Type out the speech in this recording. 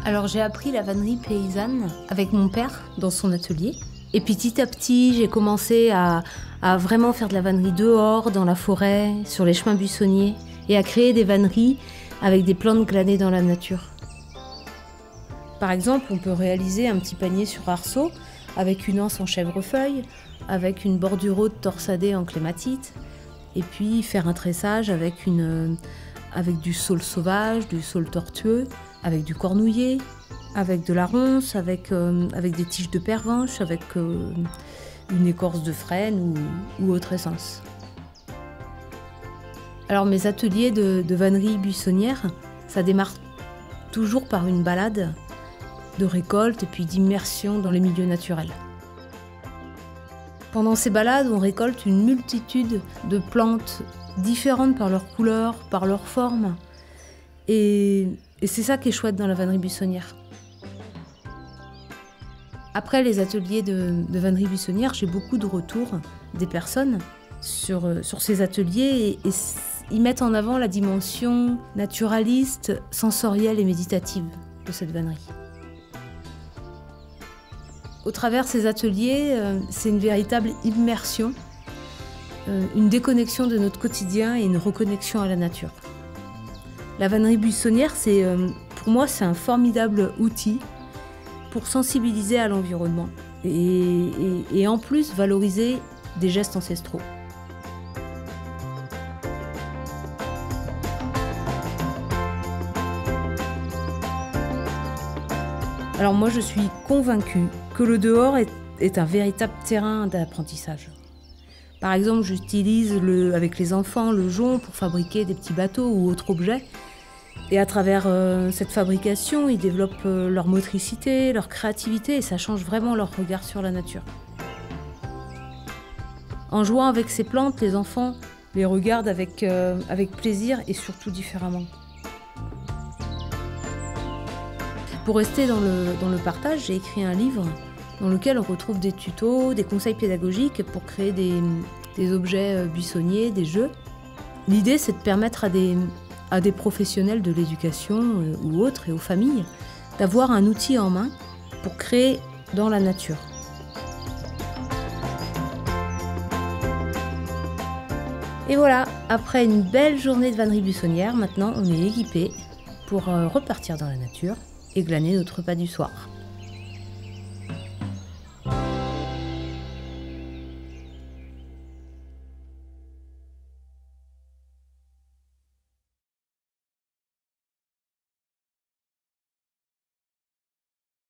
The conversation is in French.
Alors j'ai appris la vannerie paysanne avec mon père dans son atelier. Et puis petit à petit, j'ai commencé à vraiment faire de la vannerie dehors, dans la forêt, sur les chemins buissonniers, et à créer des vanneries avec des plantes glanées dans la nature. Par exemple, on peut réaliser un petit panier sur arceau avec une anse en chèvrefeuille, avec une bordure haute torsadée en clématite, et puis faire un tressage avec du saule sauvage, du saule tortueux, avec du cornouiller, avec de la ronce, avec des tiges de pervenche, avec une écorce de frêne ou autre essence. Alors mes ateliers de vannerie buissonnière, ça démarre toujours par une balade de récolte et puis d'immersion dans les milieux naturels. Pendant ces balades, on récolte une multitude de plantes différentes par leur couleur, par leur forme. Et c'est ça qui est chouette dans la vannerie buissonnière. Après les ateliers de vannerie buissonnière, j'ai beaucoup de retours des personnes sur ces ateliers et ils mettent en avant la dimension naturaliste, sensorielle et méditative de cette vannerie. Au travers de ces ateliers, c'est une véritable immersion, une déconnexion de notre quotidien et une reconnexion à la nature. La vannerie buissonnière, pour moi, c'est un formidable outil pour sensibiliser à l'environnement et en plus valoriser des gestes ancestraux. Alors moi, je suis convaincue que le dehors est un véritable terrain d'apprentissage. Par exemple, j'utilise avec les enfants le jonc pour fabriquer des petits bateaux ou autres objets. Et à travers cette fabrication, ils développent leur motricité, leur créativité et ça change vraiment leur regard sur la nature. En jouant avec ces plantes, les enfants les regardent avec plaisir et surtout différemment. Pour rester dans le partage, j'ai écrit un livre dans lequel on retrouve des tutos, des conseils pédagogiques pour créer des objets buissonniers, des jeux. L'idée, c'est de permettre à des professionnels de l'éducation ou autres et aux familles d'avoir un outil en main pour créer dans la nature. Et voilà, après une belle journée de vannerie buissonnière, maintenant on est équipé pour repartir dans la nature et glaner notre repas du soir.